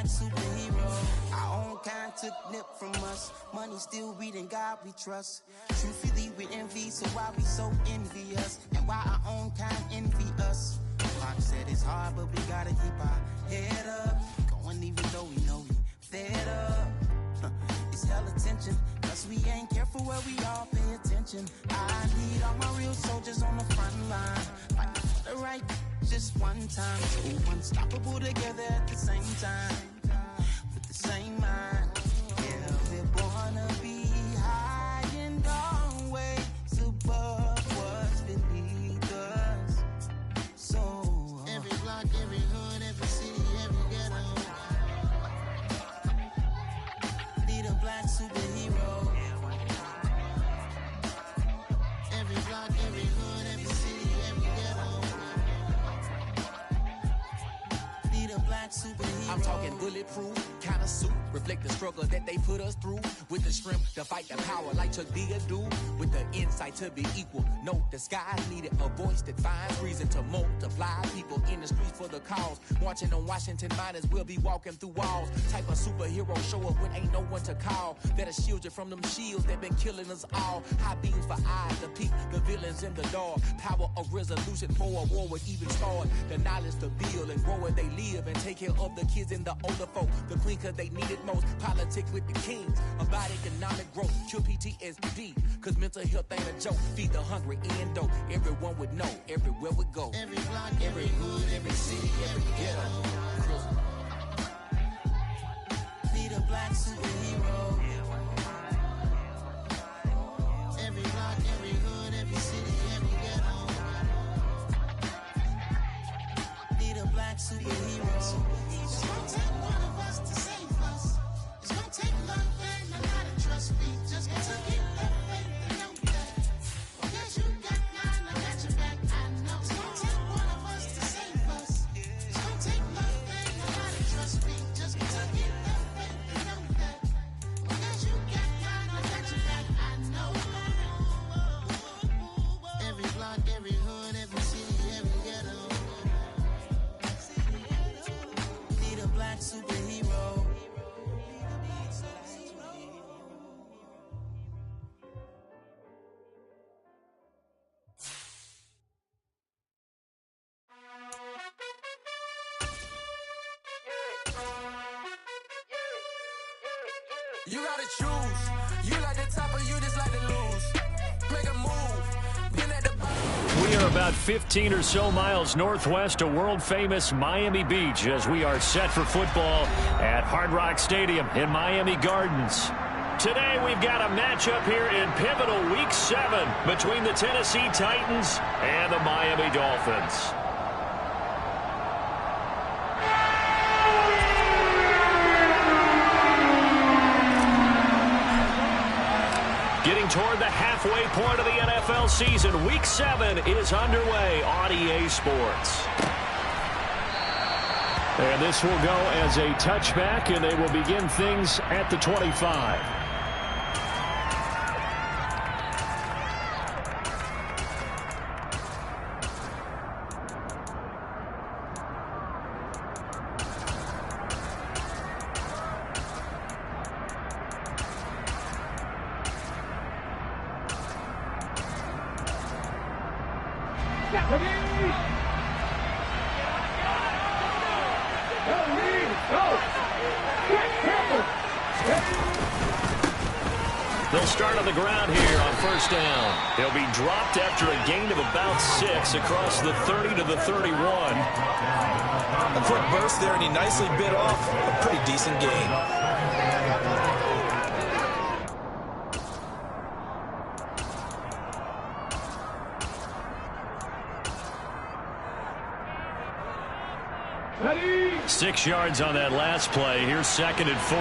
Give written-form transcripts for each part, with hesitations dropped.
black superhero. Our own kind took nip from us. Money still reading God we trust. Truthfully we envy, so why we so envious? And why our own kind envy us? Pac said it's hard, but we gotta keep our head up. Going even though we know we fed up. It's hell attention, cause we ain't careful where we all pay attention. I need all my real soldiers on the front line, fighting for the right just one time. So unstoppable together at the same time, with the same mind. Yeah, we're born to be high and always above what's beneath us. So every block, every hood, every city, every ghetto need a black superhero. Every block, every hood, every city, every ghetto need a black superhero. I'm talking bulletproof kind of suit, reflect the struggle that they put us through. With the strength to fight the power like Chuck D do. With the insight to be equal. Note the skies needed a voice that finds reason to multiply. People in the streets for the cause. Marching on Washington, might as well be walking through walls. Type of superhero show up when ain't no one to call. That'll shield you from them shields that been killing us all. High beams for eyes to peek the villains in the dark. Power of resolution for a war would even start. The knowledge to build and grow where they live and take care of the kids and the older folk. The queen cause they need it most. Politics with the kings. About economic growth. Cure PTSD. Cause mental health ain't a joke. Feed the hungry and dope. Everyone would know. Everywhere we go. Every block, every hood, every city, every ghetto need a black superhero. Every block, every hood, every city, every ghetto need a black superhero. It's gonna take one of us to save us. It's gonna take love and a lot of trust. We just gotta get that faith and know that. Yes, you got mine, I got your back, I know. It's gonna take one of us to save us. It's gonna take love and a lot of trust. We just gotta get that faith and know that. Yes, you got mine, I got your back, I know. Every block, every hood, every city, every ghetto need a black superhero. You gotta choose. You like the top or you just like to lose. Make a move. Been at the bottom. We are about 15 or so miles northwest of world-famous Miami Beach as we are set for football at Hard Rock Stadium in Miami Gardens. Today we've got a matchup here in pivotal Week 7 between the Tennessee Titans and the Miami Dolphins. Getting toward the halfway point of the NFL season, Week 7 is underway on EA Sports. And this will go as a touchback, and they will begin things at the 25. They'll start on the ground here on first down. He'll be dropped after a gain of about 6 across the 30 to the 31. A quick burst there, and he nicely bit off a pretty decent gain. Ready? 6 yards on that last play. Here's 2nd and 4.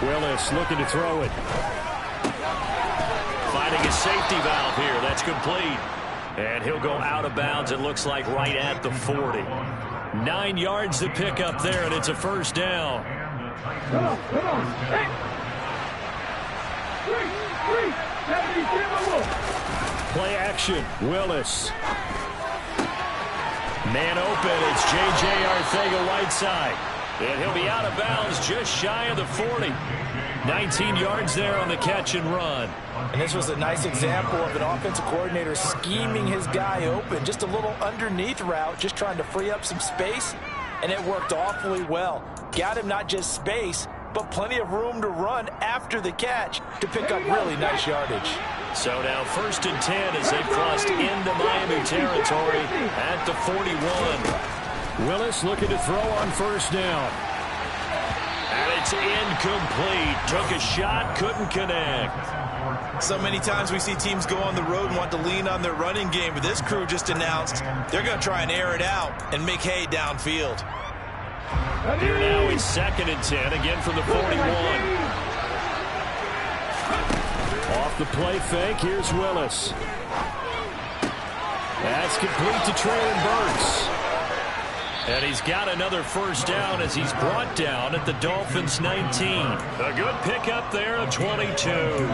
Willis looking to throw it. Finding a safety valve here. That's complete. And he'll go out of bounds, it looks like, right at the 40. 9 yards to pick up there, and it's a first down. Come on. Hey. 3, 70, Play action. Willis. Man open, it's J.J. Arcega-Whiteside. And he'll be out of bounds just shy of the 40. 19 yards there on the catch and run. And this was a nice example of an offensive coordinator scheming his guy open. Just a little underneath route, just trying to free up some space. And it worked awfully well. Got him not just space, but plenty of room to run after the catch to pick up really nice yardage. So now 1st and 10 as they crossed into Miami territory at the 41. Willis looking to throw on 1st down. And it's incomplete. Took a shot, couldn't connect. So many times we see teams go on the road and want to lean on their running game, but this crew just announced they're going to try and air it out and make hay downfield. Here now it's 2nd and 10, again from the 41. Off the play fake, here's Willis. That's complete to Traylon Burks. And he's got another 1st down as he's brought down at the Dolphins' 19. A good pickup there of 22.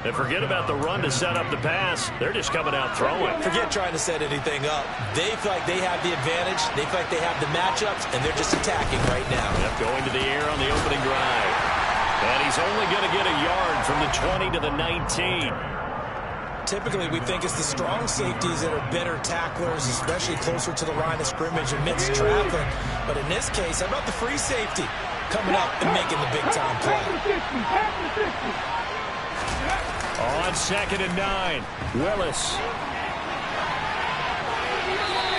And forget about the run to set up the pass. They're just coming out throwing. Forget trying to set anything up. They feel like they have the advantage. They feel like they have the matchups, and they're just attacking right now. Yep, going to the air on the opening drive. And he's only going to get a yard from the 20 to the 19. Typically, we think it's the strong safeties that are better tacklers, especially closer to the line of scrimmage amidst traffic. But in this case, how about the free safety coming up and making the big-time play? On 2nd and 9, Willis.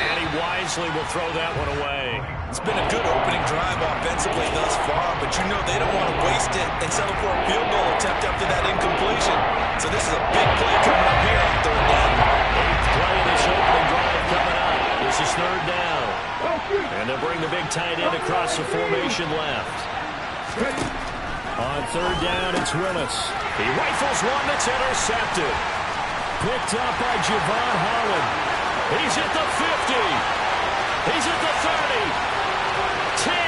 And he wisely will throw that one away. It's been a good opening drive offensively thus far, but you know they don't want to waste it and settle for a field goal attempt after that incompletion. So this is a big play coming up here on 3rd down. 8th play of this opening drive coming up. This is 3rd down. And they'll bring the big tight end across the formation left. On 3rd down, it's Willis. He rifles one that's intercepted. Picked up by Javon Holland. He's at the 50. He's at the 30. 10, 5,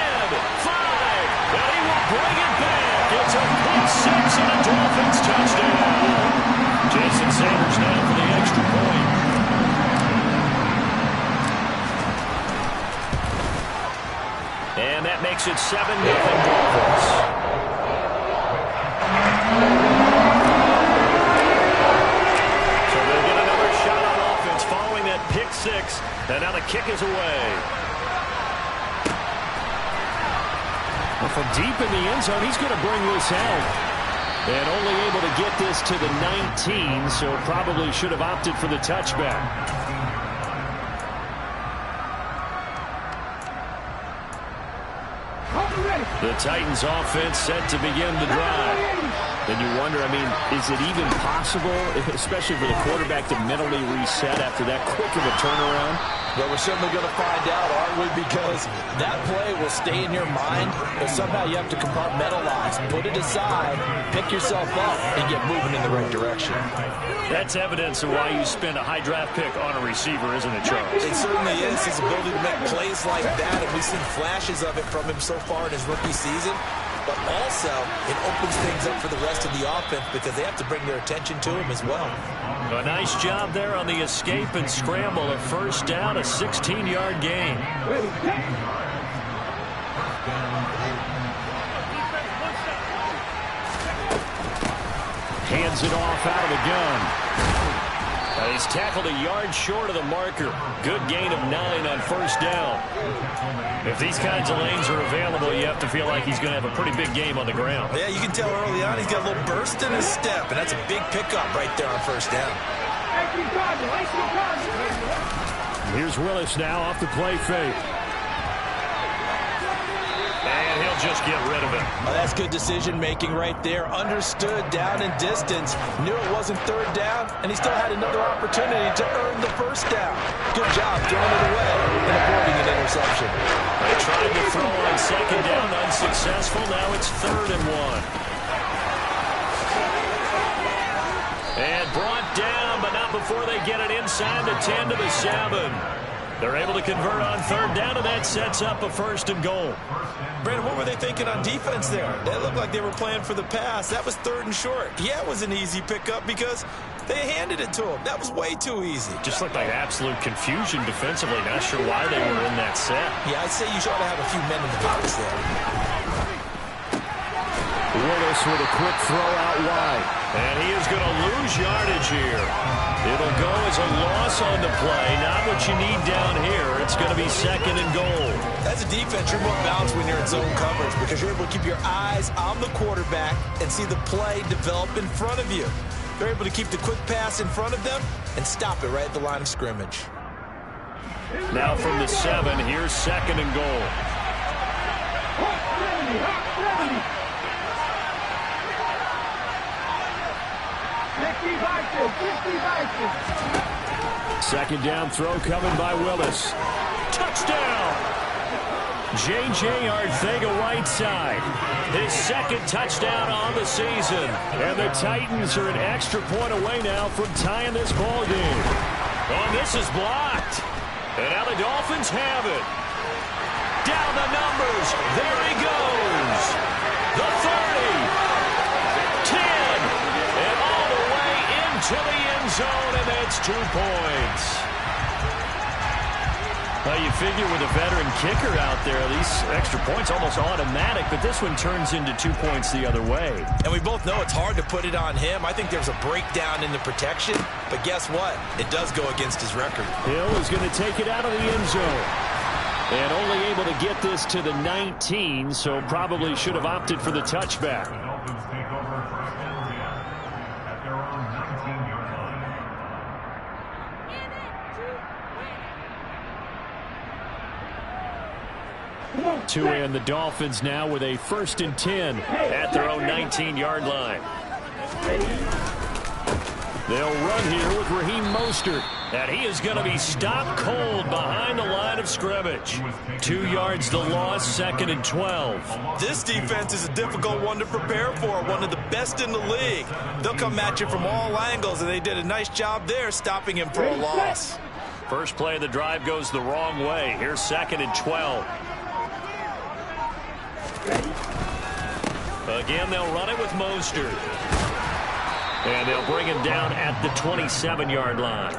and he will bring it back. It's a pick 6 and a Dolphins touchdown. Jason Sanders now for the extra point. And that makes it 7-0 Dolphins. So they'll get another shot on offense following that pick 6, and now the kick is away. Well, from deep in the end zone, he's going to bring this out. And only able to get this to the 19, so probably should have opted for the touchback. The Titans offense set to begin the drive. Then you wonder, I mean, is it even possible, especially for the quarterback, to mentally reset after that quick of a turnaround? Well, we're certainly going to find out, aren't we? Because that play will stay in your mind, but somehow you have to compartmentalize. Put it aside, pick yourself up, and get moving in the right direction. That's evidence of why you spend a high draft pick on a receiver, isn't it, Charles? It certainly is. His ability to make plays like that, and we've seen flashes of it from him so far in his rookie season. But also, it opens things up for the rest of the offense because they have to bring their attention to him as well. A nice job there on the escape and scramble. A 1st down, a 16-yard gain. Hands it off out of the gun. He's tackled a yard short of the marker. Good gain of 9 on 1st down. If these kinds of lanes are available, you have to feel like he's going to have a pretty big game on the ground. Yeah, you can tell early on he's got a little burst in his step, and that's a big pickup right there on 1st down. Here's Willis now off the play fake. And he'll just get rid of it. Oh, that's good decision-making right there. Understood down and distance. Knew it wasn't 3rd down, and he still had another opportunity to earn the 1st down. Good job throwing it away and avoiding an interception. They tried to throw on 2nd down, unsuccessful. Now it's 3rd and 1. And brought down, but not before they get it inside the 10 to the 7. They're able to convert on third down, and that sets up a 1st and goal. Brandon, what were they thinking on defense there? They looked like they were playing for the pass. That was 3rd and short. Yeah, it was an easy pickup because they handed it to him. That was way too easy. Just looked like absolute confusion defensively. Not sure why they were in that set. Yeah, I'd say you ought to have a few men in the box there. Willis with a quick throw out wide. And he is going to lose yardage here. It'll go as a loss on the play. Not what you need down here. It's going to be 2nd and goal. As a defense, you're more balanced when you're in zone coverage because you're able to keep your eyes on the quarterback and see the play develop in front of you. They're able to keep the quick pass in front of them and stop it right at the line of scrimmage. Now from the 7, here's 2nd and goal. Second down throw coming by Willis. Touchdown! J.J. Arcega-Whiteside. His 2nd touchdown on the season. And the Titans are an extra point away now from tying this ball game. Oh, this is blocked. And now the Dolphins have it. Down the numbers. There he goes. The 30. 10. And all the way into the end zone. And that's 2 points. Well, you figure with a veteran kicker out there, these extra points almost automatic, but this one turns into 2 points the other way. And we both know it's hard to put it on him. I think there's a breakdown in the protection, but guess what? It does go against his record. Hill is going to take it out of the end zone. And only able to get this to the 19, so probably should have opted for the touchback. The Dolphins take over 1st and 10 at their own 19-yard line. Two in the Dolphins now with a 1st and 10 at their own 19-yard line. They'll run here with Raheem Mostert. And he is going to be stopped cold behind the line of scrimmage. 2 yards the loss, 2nd and 12. This defense is a difficult one to prepare for, one of the best in the league. They'll come at you from all angles, and they did a nice job there stopping him for a loss. First play of the drive goes the wrong way. Here's 2nd and 12. Again, they'll run it with Mostert. And they'll bring him down at the 27-yard line.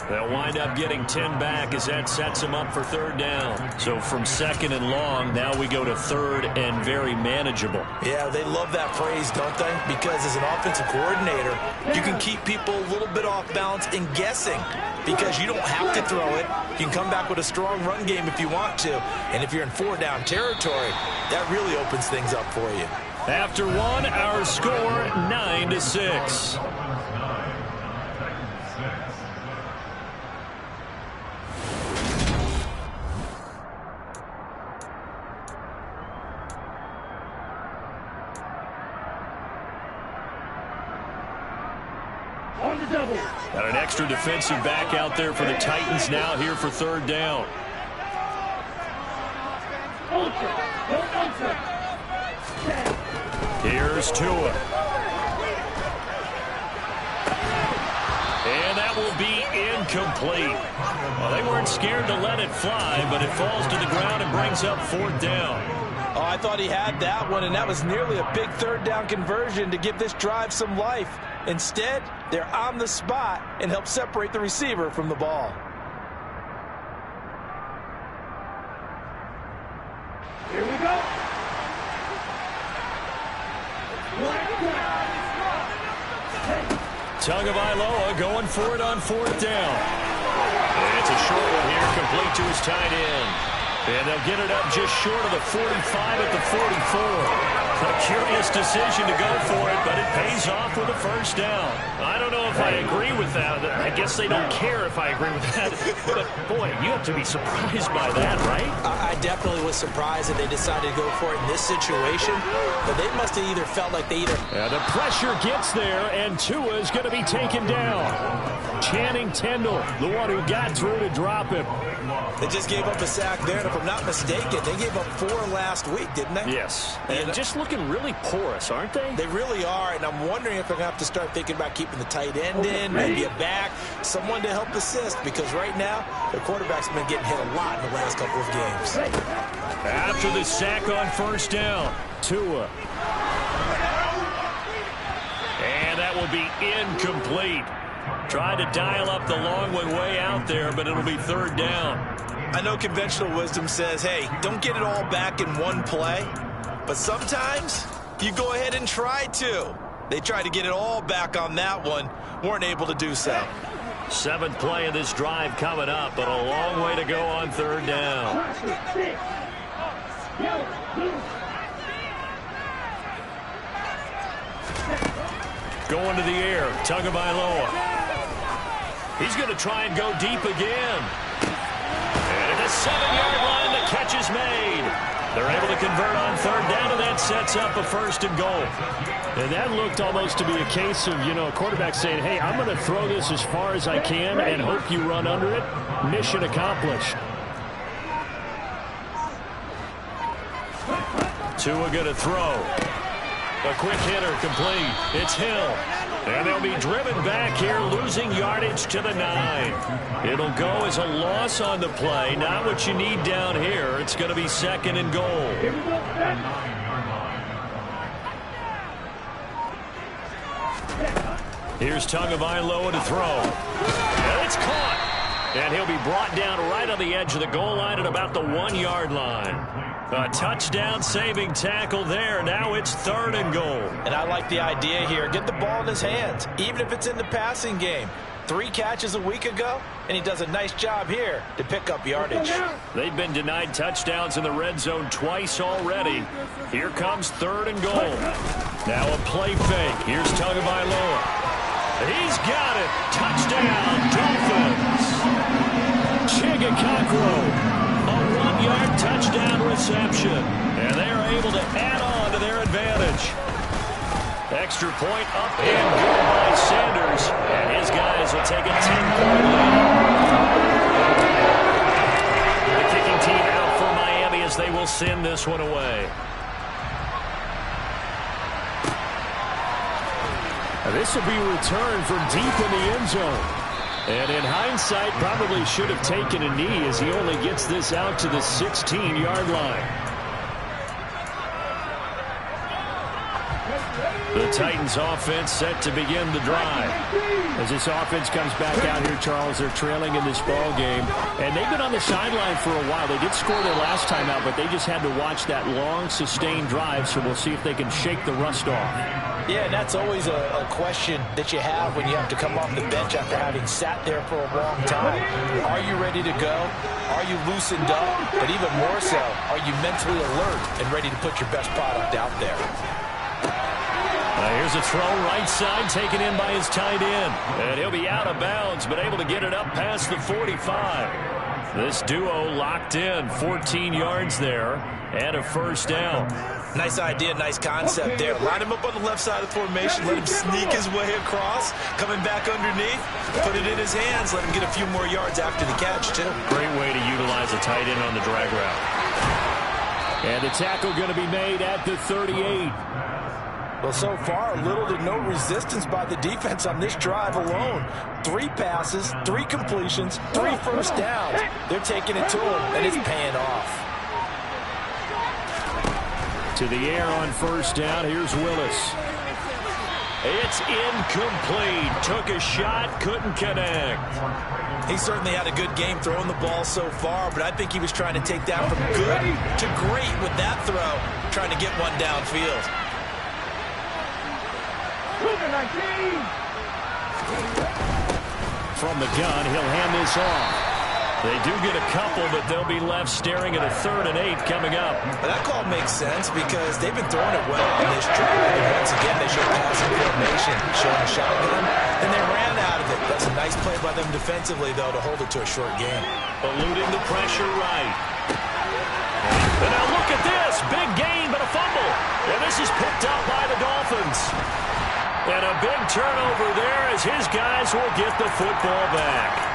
They'll wind up getting 10 back as that sets him up for 3rd down. So from 2nd and long, now we go to 3rd and very manageable. Yeah, they love that phrase, don't they? Because as an offensive coordinator, you can keep people a little bit off balance and guessing because you don't have to throw it. You can come back with a strong run game if you want to. And if you're in 4-down territory, that really opens things up for you. After one, our score 9-6. Got an extra defensive back out there for the Titans now here for 3rd down. Here's Tua. And that will be incomplete. Well, they weren't scared to let it fly, but it falls to the ground and brings up 4th down. Oh, I thought he had that one, and that was nearly a big 3rd down conversion to give this drive some life. Instead, they're on the spot and help separate the receiver from the ball. Here we go. Tagovailoa going for it on 4th down. And it's a short one here, complete to his tight end. And they'll get it up just short of the 45 at the 44. A curious decision to go for it, but it pays off with a 1st down. I don't know if I agree with that. I guess they don't care if I agree with that. But, boy, you have to be surprised by that, right? I definitely was surprised that they decided to go for it in this situation. But they must have either felt like they either... The pressure gets there, and Tua is going to be taken down. Channing Tindall, the one who got through to drop him. They just gave up a sack there, and if I'm not mistaken, they gave up 4 last week, didn't they? Yes, and just looking really porous, aren't they? They really are, and I'm wondering if they're going to have to start thinking about keeping the tight end in, maybe a back, someone to help assist, because right now, their quarterback's been getting hit a lot in the last couple of games. After the sack on first down, Tua. And that will be incomplete. Tried to dial up the long one way out there, but it'll be third down. I know conventional wisdom says, hey, don't get it all back in one play. But sometimes you go ahead and try to. They tried to get it all back on that one. Weren't able to do so. 7th play of this drive coming up, but a long way to go on third down. Going to the air, Tagovailoa. He's going to try and go deep again. And at the 7-yard line, the catch is made. They're able to convert on third down, and that sets up a 1st and goal. And that looked almost to be a case of, a quarterback saying, hey, I'm going to throw this as far as I can and hope you run under it. Mission accomplished. Tua going to throw. A quick hitter complete. It's Hill. And they'll be driven back here, losing yardage to the 9. It'll go as a loss on the play. Not what you need down here. It's going to be 2nd and goal. Here's Tagovailoa to throw. And it's caught. And he'll be brought down right on the edge of the goal line at about the 1-yard line. A touchdown-saving tackle there. Now it's 3rd and goal. And I like the idea here. Get the ball in his hands, even if it's in the passing game. 3 catches a week ago, and he does a nice job here to pick up yardage. They've been denied touchdowns in the red zone twice already. Here comes 3rd and goal. Now a play fake. Here's Tagovailoa. He's got it. Touchdown, Dolphins. Chigakakro. 1-yard touchdown reception. And they're able to add on to their advantage. Extra point up and good by Sanders. And his guys will take a 10-point lead. The kicking team out for Miami as they will send this one away. And this will be returned from deep in the end zone. And in hindsight, probably should have taken a knee as he only gets this out to the 16-yard line. The Titans offense set to begin the drive. As this offense comes back out here, Charles, they're trailing in this ball game. And they've been on the sideline for a while. They did score their last time out, but they just had to watch that long, sustained drive. So we'll see if they can shake the rust off. Yeah, and that's always a question that you have when you have to come off the bench after having sat there for a long time. Are you ready to go? Are you loosened up? But even more so, are you mentally alert and ready to put your best product out there? Here's a throw right side taken in by his tight end. And he'll be out of bounds, but able to get it up past the 45. This duo locked in, 14 yards there, and a 1st down. Nice idea, nice concept there. Line him up on the left side of the formation, let him sneak his way across, coming back underneath, put it in his hands, let him get a few more yards after the catch, too. Great way to utilize a tight end on the drag route. And the tackle going to be made at the 38. Well, so far, little to no resistance by the defense on this drive alone. 3 passes, 3 completions, 3 first downs. They're taking it to him, and it's paying off. To the air on 1st down. Here's Willis. It's incomplete. Took a shot, couldn't connect. He certainly had a good game throwing the ball so far, but I think he was trying to take that from good to great with that throw, trying to get one downfield. From the gun, he'll hand this off. They do get a couple, but they'll be left staring at a 3rd and 8 coming up. But that call makes sense because they've been throwing it well on this drive. And once again, they showed passing formation, showing a shotgun, and they ran out of it. That's a nice play by them defensively, though, to hold it to a short game. Eluding the pressure right. And now look at this. Big gain, but a fumble. And this is picked up by the Dolphins. And a big turnover there as his guys will get the football back.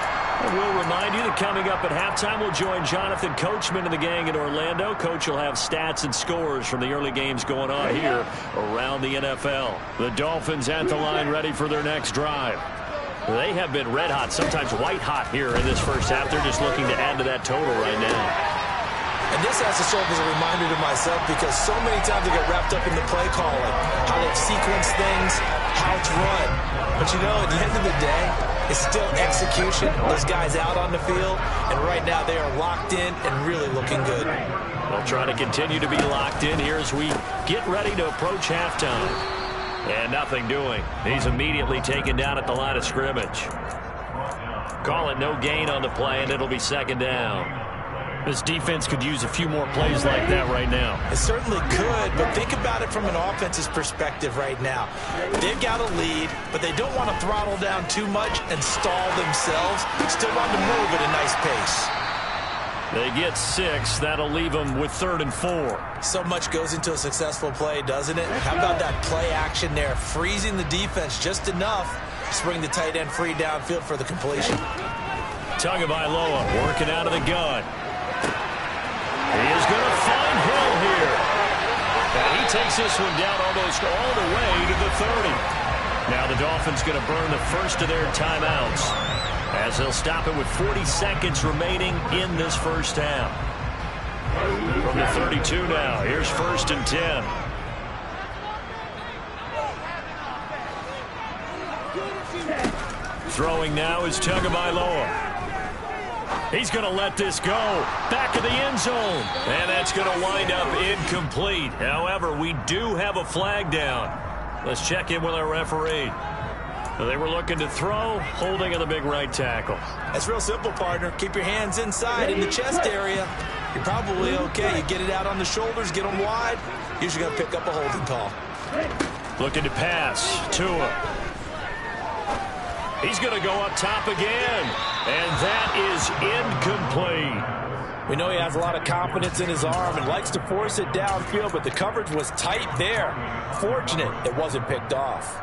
We'll remind you that coming up at halftime, we'll join Jonathan Coachman and the gang in Orlando. Coach will have stats and scores from the early games going on here around the NFL. The Dolphins at the line ready for their next drive. They have been red hot, sometimes white hot here in this first half. They're just looking to add to that total right now. And this has to serve as a reminder to myself because so many times I get wrapped up in the play calling, how they've sequenced things, how it's run. But you know, at the end of the day, it's still execution. Those guys out on the field, and right now they are locked in and really looking good. They'll try to continue to be locked in here as we get ready to approach halftime. And nothing doing. He's immediately taken down at the line of scrimmage. Call it no gain on the play, and it'll be second down. This defense could use a few more plays like that right now. It certainly could, but think about it from an offense's perspective right now. They've got a lead, but they don't want to throttle down too much and stall themselves. Still want to move at a nice pace. They get 6. That'll leave them with 3rd and 4. So much goes into a successful play, doesn't it? How about that play action there? Freezing the defense just enough to bring the tight end free downfield for the completion. Tagovailoa working out of the gun. He is going to find Hill here. And he takes this one down almost all the way to the 30. Now the Dolphins going to burn the first of their timeouts as they'll stop it with 40 seconds remaining in this first half. From the 32 now, here's 1st and 10. Throwing now is Tagovailoa. He's going to let this go. Back of the end zone. And that's going to wind up incomplete. However, we do have a flag down. Let's check in with our referee. They were looking to throw, holding in the big right tackle. That's real simple, partner. Keep your hands inside in the chest area. You're probably okay. You get it out on the shoulders, get them wide. Usually going to pick up a holding call. Looking to pass. Tua. He's going to go up top again. And that is incomplete. We know he has a lot of confidence in his arm and likes to force it downfield, but the coverage was tight there. Fortunate it wasn't picked off.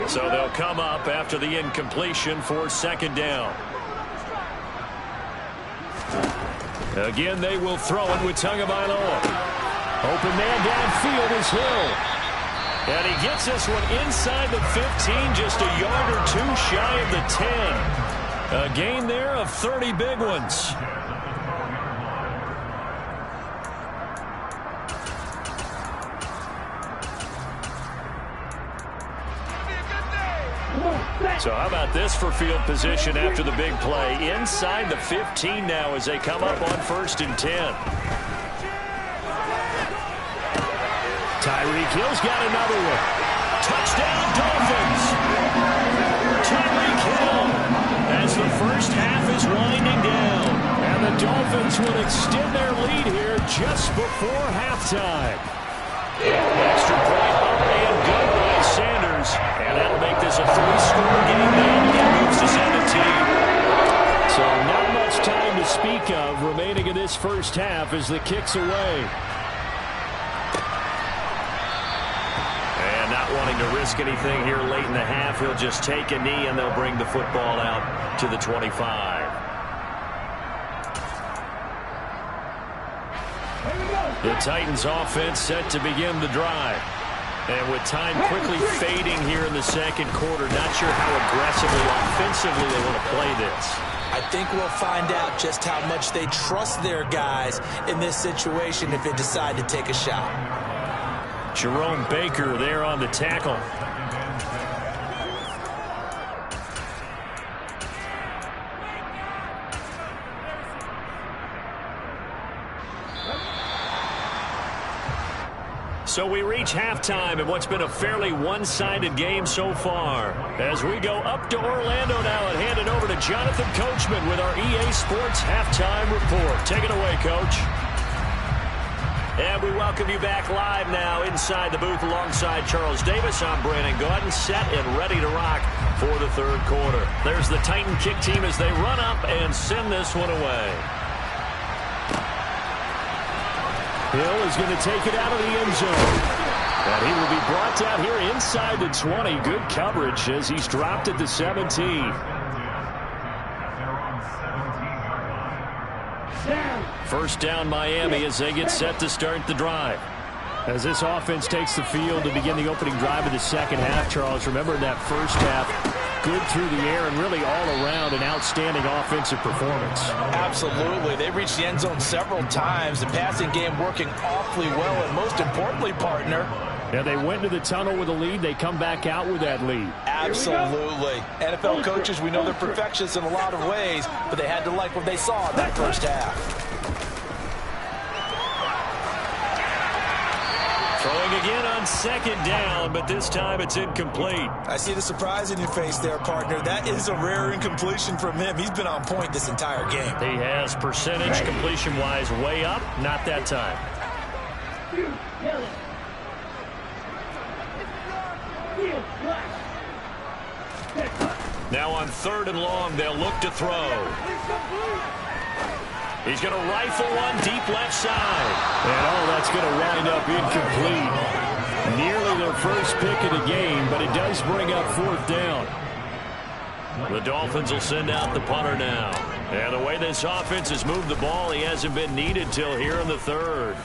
So they'll come up after the incompletion for second down. Again, they will throw it with Tagovailoa. Open man downfield is Hill. And he gets this one inside the 15, just a yard or two shy of the 10. A gain there of 30 big ones. So how about this for field position after the big play? Inside the 15 now as they come up on 1st and 10. Tyreek Hill's got another one. Touchdown, Dolphins. Tyreek Hill as the first half is winding down. And the Dolphins will extend their lead here just before halftime. Extra point up and good by Sanders. And that'll make this a 3-score game now. He moves to 17. So not much time to speak of remaining in this first half as the kick's away. Wanting to risk anything here late in the half, he'll just take a knee and they'll bring the football out to the 25. The Titans offense set to begin the drive. And with time quickly fading here in the second quarter, not sure how aggressively, offensively they want to play this. I think we'll find out just how much they trust their guys in this situation if they decide to take a shot. Jerome Baker there on the tackle. So we reach halftime in what's been a fairly one-sided game so far. As we go up to Orlando now and hand it over to Jonathan Coachman with our EA Sports Halftime Report. Take it away, Coach. And we welcome you back live now inside the booth alongside Charles Davis. I'm Brandon Gaudin, set and ready to rock for the third quarter. There's the Titan kick team as they run up and send this one away. Hill is going to take it out of the end zone. And he will be brought down here inside the 20. Good coverage as he's dropped at the 17. First down Miami as they get set to start the drive. As this offense takes the field to begin the opening drive of the second half, Charles, remember in that first half, good through the air and really all around an outstanding offensive performance. Absolutely. They reached the end zone several times. The passing game working awfully well, and most importantly, partner, yeah, they went to the tunnel with a lead. They come back out with that lead. Absolutely. NFL coaches, we know they're perfectionists in a lot of ways, but they had to like what they saw in that first half. Throwing again on second down, but this time it's incomplete. I see the surprise in your face there, partner. That is a rare incompletion from him. He's been on point this entire game. He has percentage completion-wise way up. Not that time. Now on third and long, they'll look to throw. He's going to rifle one deep left side. And that's going to wind up incomplete. Nearly their first pick of the game, but it does bring up fourth down. The Dolphins will send out the punter now. And the way this offense has moved the ball, he hasn't been needed till here in the third.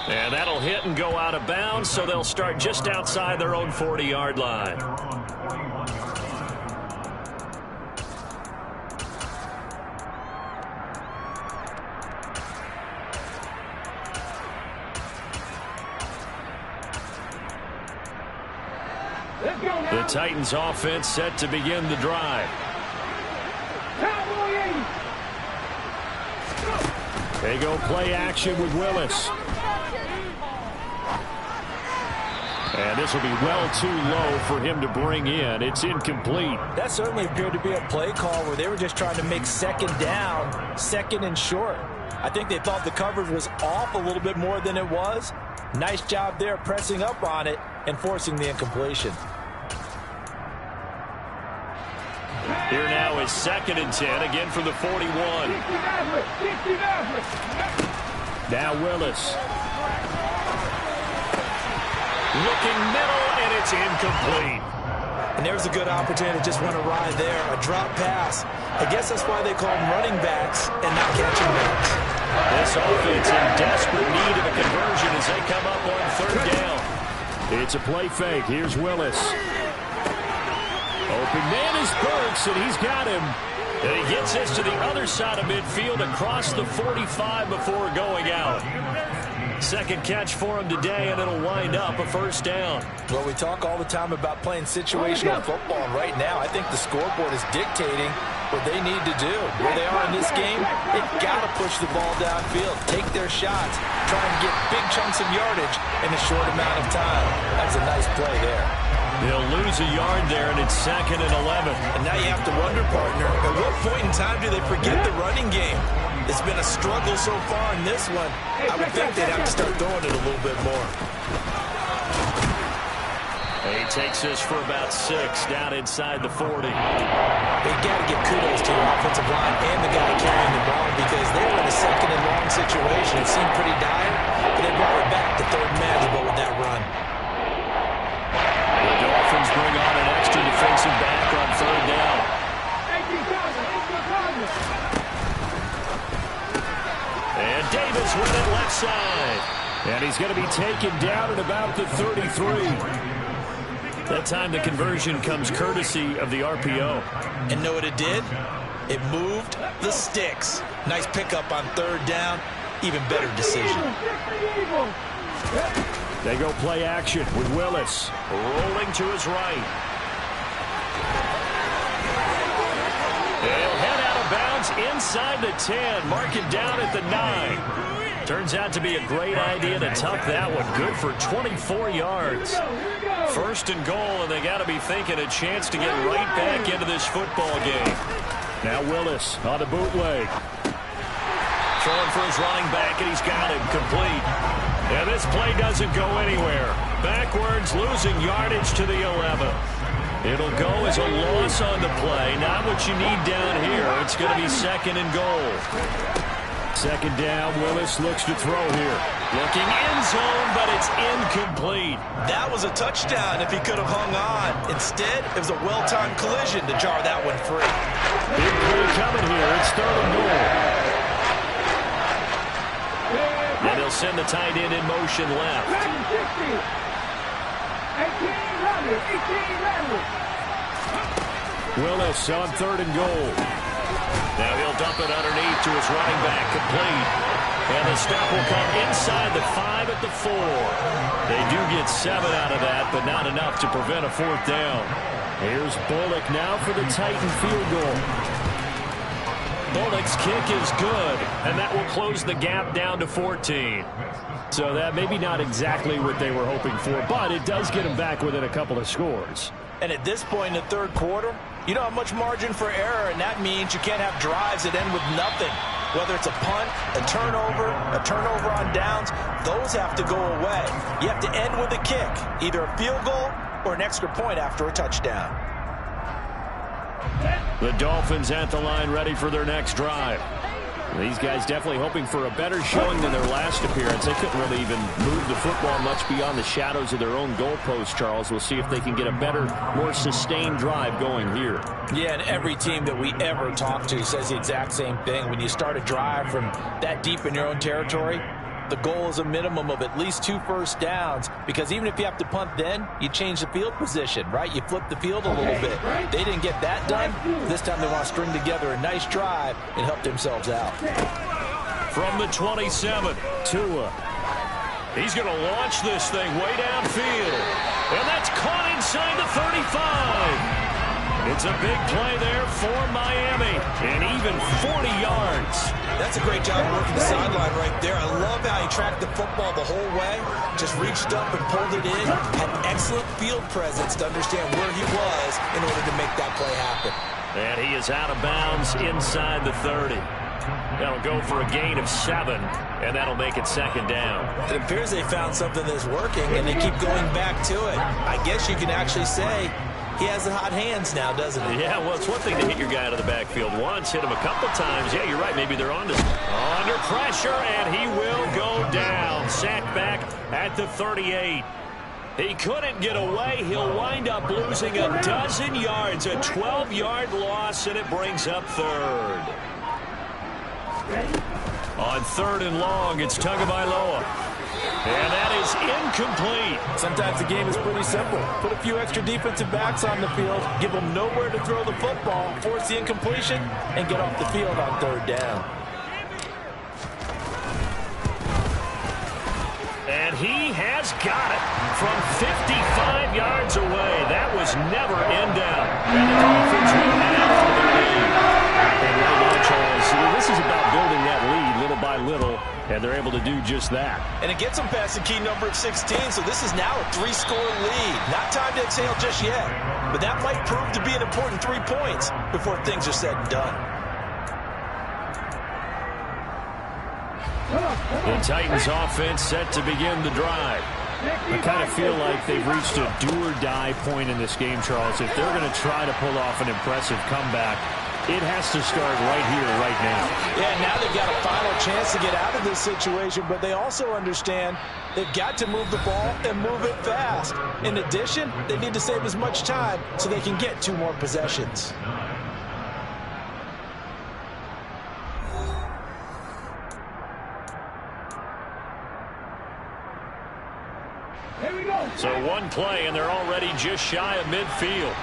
And that'll hit and go out of bounds, so they'll start just outside their own 40-yard line. The Titans offense set to begin the drive. They go play action with Willis. And this will be well too low for him to bring in. It's incomplete. That certainly appeared to be a play call where they were just trying to make second down, second and short. I think they thought the coverage was off a little bit more than it was. Nice job there pressing up on it and forcing the incompletion. Here now is second and 10, again from the 41. Now Willis. Looking middle, and it's incomplete. And there's a good opportunity to just run a ride there, a drop pass. I guess that's why they call them running backs and not catching backs. This offense in desperate need of a conversion as they come up on third down. It's a play fake. Here's Willis. Open man is Burks, and he's got him. And he gets this to the other side of midfield across the 45 before going out. Second catch for him today, and it'll wind up a first down. Well, we talk all the time about playing situational football. Right now, I think the scoreboard is dictating what they need to do. Where they are in this game, they've got to push the ball downfield, take their shots, try and get big chunks of yardage in a short amount of time. That's a nice play there. They'll lose a yard there, and it's second and 11. And now you have to wonder, partner, at what point in time do they forget the running game? It's been a struggle so far in this one. I would think they'd have to start throwing it a little bit more. He takes this for about 6 down inside the 40. They've got to give kudos to your offensive line and the guy carrying the ball because they were in a second and long situation. It seemed pretty dire, but they brought it back to third and manageable with that run. The Dolphins bring on an extra defensive back on third down. And Davis with it left side. And he's going to be taken down at about the 33. That time the conversion comes courtesy of the RPO. And know what it did? It moved the sticks. Nice pickup on third down. Even better decision. They go play action with Willis. Rolling to his right. They'll head out of bounds inside the 10. Mark it down at the 9. Turns out to be a great idea to tuck that one. Good for 24 yards. First and goal, and they got to be thinking a chance to get right back into this football game. Now Willis on the bootleg. Throwing for his running back, and he's got him complete. And this play doesn't go anywhere. Backwards, losing yardage to the 11. It'll go as a loss on the play. Not what you need down here. It's going to be second and goal. Second down, Willis looks to throw here. Looking end zone, but it's incomplete. That was a touchdown if he could have hung on. Instead, it was a well-timed collision to jar that one free. Big play coming here. It's third and goal. And they'll send the tight end in motion left. Willis on third and goal. Now he'll dump it underneath to his running back, complete. And the stop will come inside the 5 at the 4. They do get 7 out of that, but not enough to prevent a fourth down. Here's Bullock now for the Titan field goal. Bullock's kick is good, and that will close the gap down to 14. So that maybe not exactly what they were hoping for, but it does get them back within a couple of scores. And at this point in the third quarter, you don't have much margin for error, and that means you can't have drives that end with nothing. Whether it's a punt, a turnover on downs, those have to go away. You have to end with a kick, either a field goal or an extra point after a touchdown. The Dolphins at the line, ready for their next drive. These guys definitely hoping for a better showing than their last appearance. They couldn't really even move the football much beyond the shadows of their own goalpost, Charles. We'll see if they can get a better, more sustained drive going here. Yeah, and every team that we ever talk to says the exact same thing. When you start a drive from that deep in your own territory, the goal is a minimum of at least 2 first downs, because even if you have to punt then, you change the field position, right? You flip the field a little bit. They didn't get that done. This time they want to string together a nice drive and help themselves out. From the 27, Tua. He's going to launch this thing way downfield. And that's caught inside the 35. It's a big play there for Miami, and even 40 yards. That's a great job working the sideline right there. I love how he tracked the football the whole way, just reached up and pulled it in, had excellent field presence to understand where he was in order to make that play happen. And he is out of bounds inside the 30. That'll go for a gain of 7, and that'll make it second down. It appears they found something that's working, and they keep going back to it. I guess you can actually say he has the hot hands now, doesn't he? Yeah, well, it's one thing to hit your guy out of the backfield once, hit him a couple times. Yeah, you're right. Maybe they're on to under pressure, and he will go down. Sacked back at the 38. He couldn't get away. He'll wind up losing a dozen yards, a 12-yard loss, and it brings up third. On third and long, it's Tagovailoa. And that is incomplete. Sometimes the game is pretty simple. Put a few extra defensive backs on the field, give them nowhere to throw the football, force the incompletion, and get off the field on third down. And he has got it from 55 yards away. That was never in doubt. And the Dolphins will add for the lead. And right now, Charles, this is about building that lead little by little, and they're able to do just that. And it gets them past the key number of 16, so this is now a 3-score lead. Not time to exhale just yet, but that might prove to be an important 3 points before things are said and done. The Titans offense set to begin the drive. I kind of feel like they've reached a do-or-die point in this game, Charles. If they're going to try to pull off an impressive comeback, it has to start right here, right now. Yeah, now they've got a final chance to get out of this situation, but they also understand they've got to move the ball and move it fast. In addition, they need to save as much time so they can get 2 more possessions. So one play, and they're already just shy of midfield.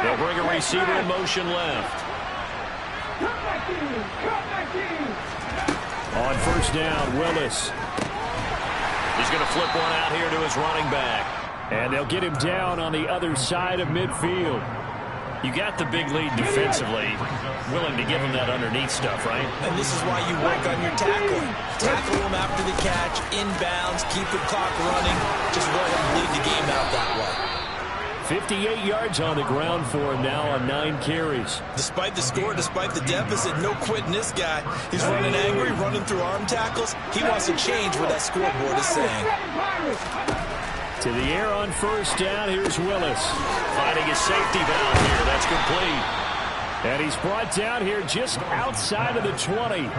They'll bring a receiver in motion left. On first down, Willis. He's going to flip one out here to his running back. And they'll get him down on the other side of midfield. You got the big lead defensively, willing to give him that underneath stuff, right? And this is why you work on your tackling. Tackle him after the catch, inbounds, keep the clock running. Just let him lead the game out that way. 58 yards on the ground for him now on 9 carries. Despite the score, despite the deficit, no quitting this guy. He's running angry, running through arm tackles. He wants to change what that scoreboard is saying. To the air on first down, here's Willis. Finding his safety valve here, that's complete. And he's brought down here just outside of the 20.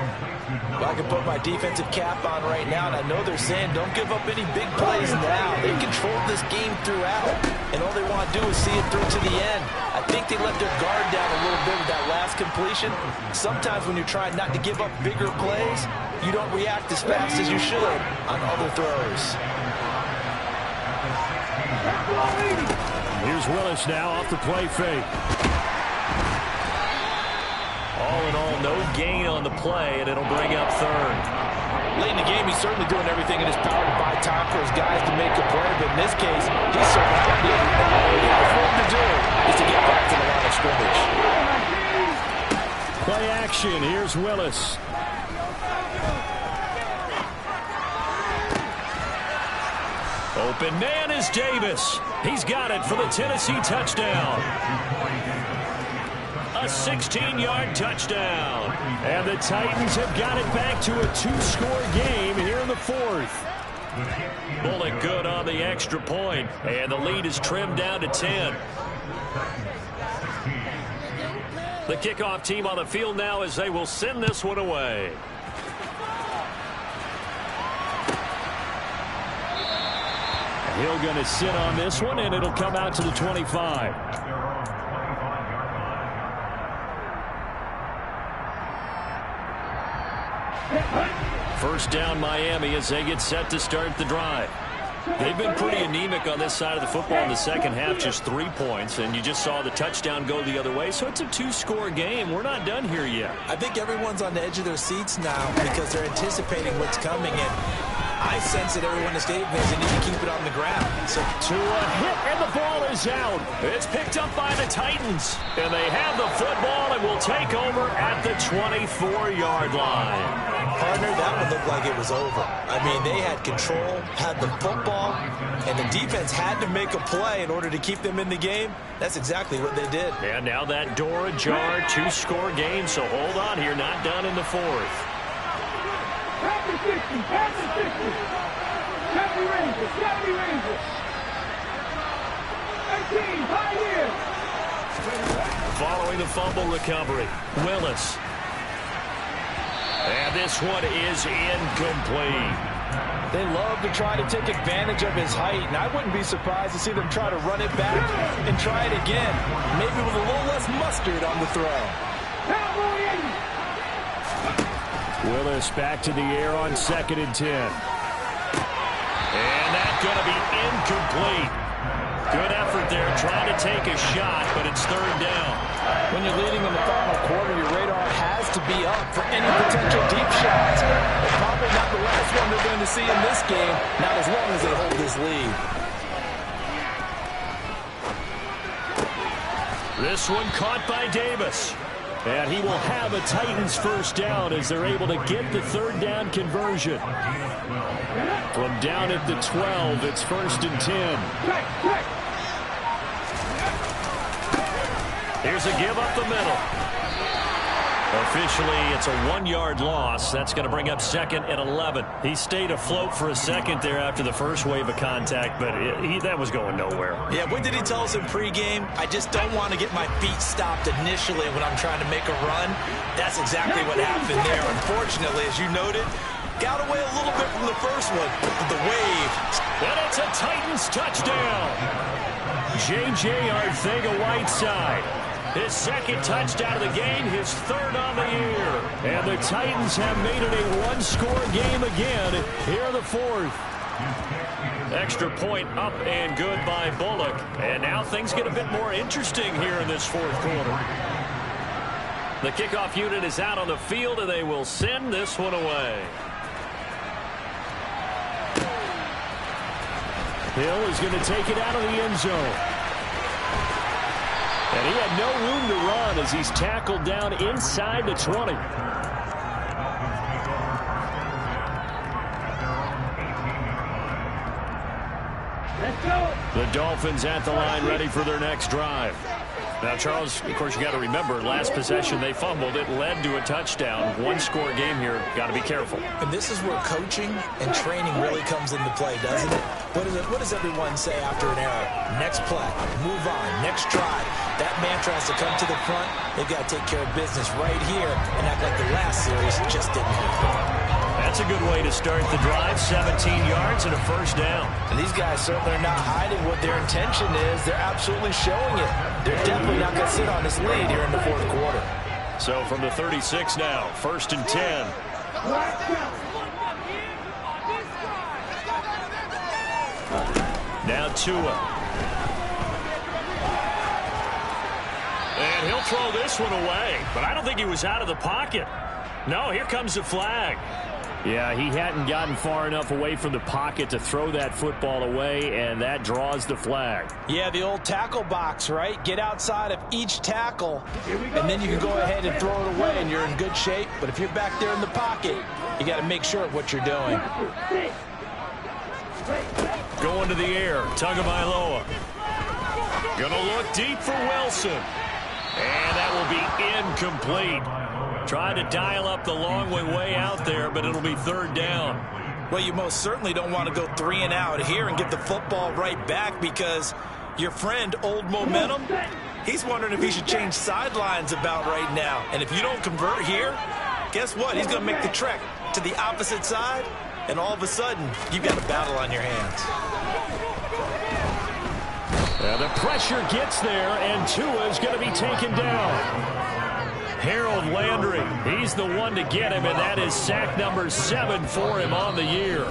I can put my defensive cap on right now, and I know they're saying don't give up any big plays now. They controlled this game throughout, and all they want to do is see it through to the end. I think they let their guard down a little bit with that last completion. Sometimes when you're trying not to give up bigger plays, you don't react as fast as you should on other throws. Here's Willis now off the play fake. All in all, no gain on the play, and it'll bring up third. Late in the game, he's certainly doing everything in his power to buy time for his guys to make a play, but in this case, he's certainly trying to do all he has room to do is to get back to the line of scrimmage. Play action. Here's Willis. Open man is Davis. He's got it for the Tennessee touchdown. A 16-yard touchdown. And the Titans have got it back to a two-score game here in the fourth. Bullock good on the extra point, and the lead is trimmed down to 10. The kickoff team on the field now as they will send this one away. Hill going to sit on this one, and it'll come out to the 25. First down Miami as they get set to start the drive. They've been pretty anemic on this side of the football in the second half, just 3 points, and you just saw the touchdown go the other way, so it's a two-score game. We're not done here yet. I think everyone's on the edge of their seats now because they're anticipating what's coming, and I sense that everyone in the stadium knows they need to keep it on the ground. So to a hit, and the ball is out. It's picked up by the Titans, and they have the football and will take over at the 24-yard line. Partner, that one looked like it was over. I mean, they had control, had the football, and the defense had to make a play in order to keep them in the game. That's exactly what they did. And now that door ajar, two-score game, so hold on here, not done in the fourth. Happy 60, happy 60. Happy Rangers, happy Rangers. 18, Pioneers. Following the fumble recovery, Willis. And this one is incomplete. They love to try to take advantage of his height, and I wouldn't be surprised to see them try to run it back and try it again, maybe with a little less mustard on the throw. Willis back to the air on 2nd and 10. And that's going to be incomplete. Good effort there, trying to take a shot, but it's third down. When you're leading in the final quarter, your radar has to be up for any potential deep shots. But probably not the last one they're going to see in this game, not as long as they hold this lead. This one caught by Davis. And he will have a Titans first down as they're able to get the third down conversion. From down at the 12, it's 1st and 10. Here's a give up the middle. Officially, it's a 1-yard loss. That's going to bring up 2nd and 11. He stayed afloat for a second there after the first wave of contact, but that was going nowhere. Yeah, what did he tell us in pregame? I just don't want to get my feet stopped initially when I'm trying to make a run. That's exactly what happened there. Unfortunately, as you noted, got away a little bit from the first one, but the wave. And it's a Titans touchdown. J.J. Arcega-Whiteside. His second touchdown of the game, his third on the year. And the Titans have made it a one-score game again here in the fourth. Extra point up and good by Bullock. And now things get a bit more interesting here in this fourth quarter. The kickoff unit is out on the field, and they will send this one away. Hill is going to take it out of the end zone. And he had no room to run as he's tackled down inside the 20. Let's go. The Dolphins at the line ready for their next drive. Now, Charles, of course, you got to remember, last possession they fumbled. It led to a touchdown. One-score game here. Got to be careful. And this is where coaching and training really comes into play, doesn't it? What does everyone say after an error? Next play, move on, next drive. That mantra has to come to the front. They've got to take care of business right here and act like the last series just didn't happen. That's a good way to start the drive. 17 yards and a first down. And these guys certainly are not hiding what their intention is. They're absolutely showing it. They're definitely not going to sit on this lead here in the fourth quarter. So from the 36 now, 1st and 10. Now Tua. And he'll throw this one away. But I don't think he was out of the pocket. No, here comes the flag. Yeah, he hadn't gotten far enough away from the pocket to throw that football away, and that draws the flag. Yeah, the old tackle box, right? Get outside of each tackle, and then you can go ahead and throw it away, and you're in good shape. But if you're back there in the pocket, you got to make sure of what you're doing. Going to the air, Tagovailoa. Gonna look deep for Wilson. And that will be incomplete. Tried to dial up the long way out there, but it'll be 3rd down. Well, you most certainly don't want to go 3 and out here and get the football right back, because your friend, Old Momentum, he's wondering if he should change sidelines about right now. And if you don't convert here, guess what? He's going to make the trek to the opposite side, and all of a sudden, you've got a battle on your hands. The pressure gets there, and Tua is going to be taken down. Harold Landry, he's the one to get him, and that is sack number 7 for him on the year.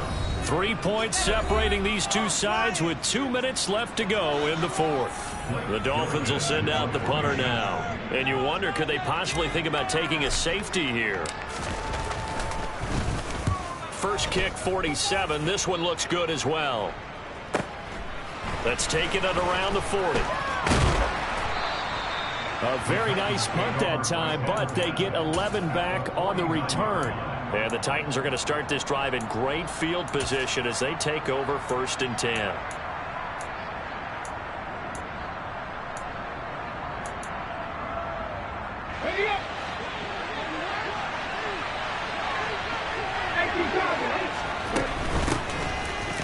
3 points separating these two sides with 2 minutes left to go in the fourth. The Dolphins will send out the punter now. And you wonder, could they possibly think about taking a safety here? First kick, 47. This one looks good as well. Let's take it at around the 40. A very nice punt that time, but they get 11 back on the return. And the Titans are going to start this drive in great field position as they take over 1st and 10.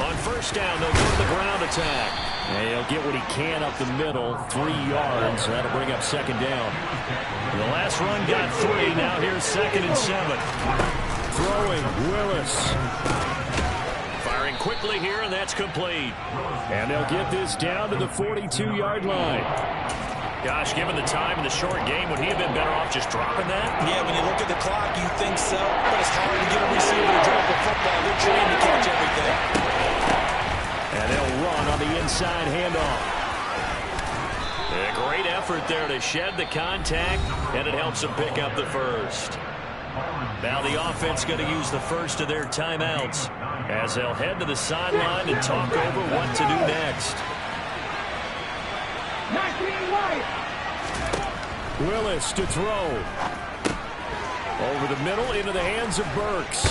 On 1st down, they'll go to the ground attack. And he'll get what he can up the middle, 3 yards. That'll bring up 2nd down. The last run got 3. Now here's 2nd and 7. Throwing, Willis. Firing quickly here, and that's complete. And they'll get this down to the 42-yard line. Gosh, given the time in the short game, would he have been better off just dropping that? Yeah, when you look at the clock, you think so. But it's hard to get a receiver to drop a football. They're trained to catch everything. And they'll run on the inside handoff. A great effort there to shed the contact, and it helps them pick up the first. Now the offense going to use the first of their timeouts as they'll head to the sideline and talk over what to do next. Willis to throw. Over the middle into the hands of Burks.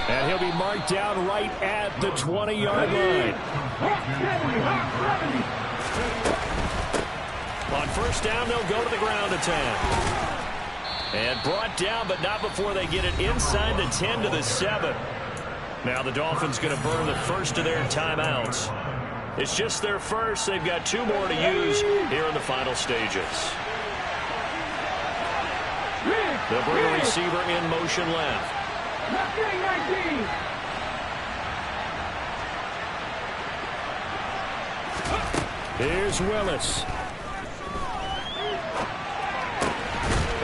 And he'll be marked down right at the 20-yard line. On 1st down, they'll go to the ground attack. And brought down, but not before they get it inside the 10 to the 7. Now the Dolphins going to burn the first of their timeouts. It's just their first. They've got 2 more to use here in the final stages. They'll bring a receiver in motion left. Here's Willis.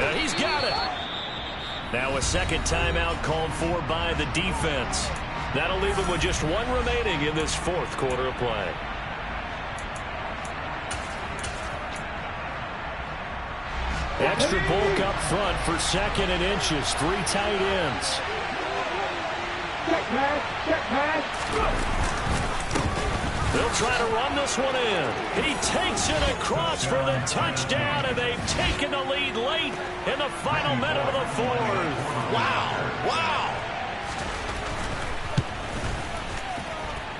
And he's got it. Now a 2nd timeout called for by the defense. That'll leave them with just 1 remaining in this 4th quarter of play. Extra bulk up front for 2nd and inches. 3 tight ends. Check pass. They'll try to run this one in. He takes it across for the touchdown, and they've taken the lead late in the final minute of the 4th. Wow.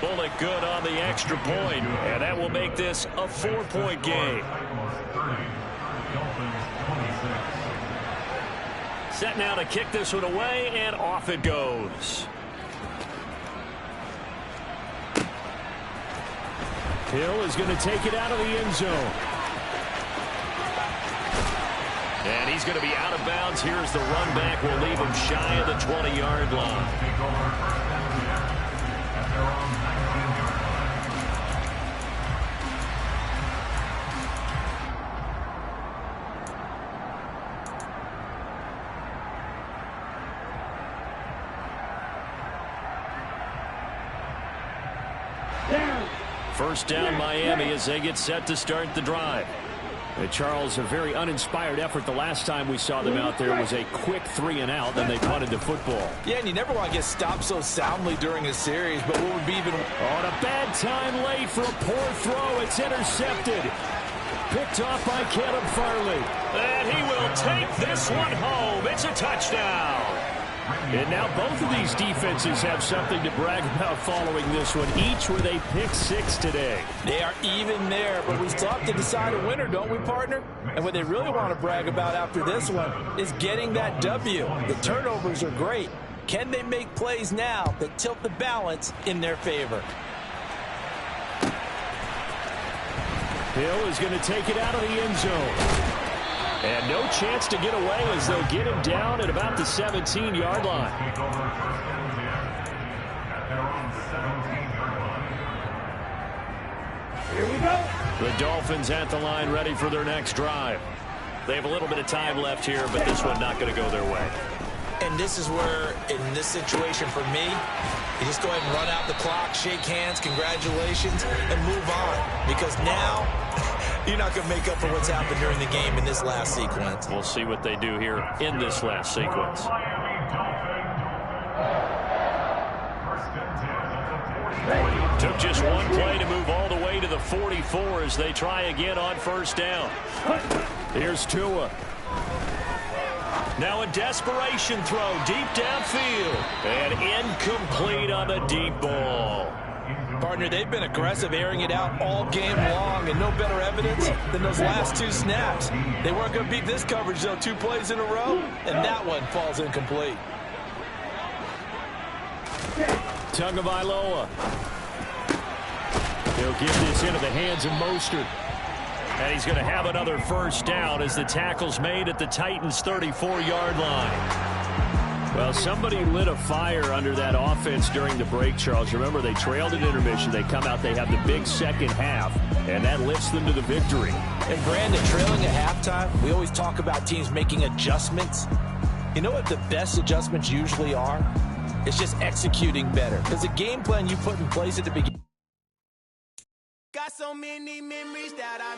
Bullock good on the extra point, and that will make this a 4-point game. Set now to kick this one away, and off it goes. Hill is going to take it out of the end zone. And he's going to be out of bounds. Here's the run back. We'll leave him shy of the 20-yard line. First down, Miami, as they get set to start the drive. Charles, a very uninspired effort. The last time we saw them out there was a quick 3-and-out, then they punted the football. Yeah, and you never want to get stopped so soundly during a series, but what would be even... On a bad time late for a poor throw. It's intercepted. Picked off by Caleb Farley. And he will take this one home. It's a touchdown. And now both of these defenses have something to brag about following this one, each with a pick 6 today. They are even there, but we still have to decide a winner, don't we, partner? And what they really want to brag about after this one is getting that W. The turnovers are great. Can they make plays now that tilt the balance in their favor? Hill is going to take it out of the end zone. And no chance to get away as they'll get him down at about the 17-yard line. Here we go. The Dolphins at the line ready for their next drive. They have a little bit of time left here, but this one not going to go their way. And this is where, in this situation for me, you just go ahead and run out the clock, shake hands, congratulations, and move on. Because now, you're not going to make up for what's happened during the game in this last sequence. We'll see what they do here in this last sequence. Took just one play to move all the way to the 44 as they try again on first down. Here's Tua. Now a desperation throw deep downfield. And incomplete on the deep ball. Partner, they've been aggressive, airing it out all game long, and no better evidence than those last 2 snaps. They weren't going to beat this coverage, though, 2 plays in a row, and that one falls incomplete. Tagovailoa. He'll give this into the hands of Mostert. And he's going to have another first down as the tackle's made at the Titans' 34-yard line. Well, somebody lit a fire under that offense during the break, Charles. Remember, they trailed at intermission. They come out, they have the big second half, and that lifts them to the victory. And, Brandon, trailing at halftime, we always talk about teams making adjustments. You know what the best adjustments usually are? It's just executing better. Because the game plan you put in place at the beginning. Got so many memories that I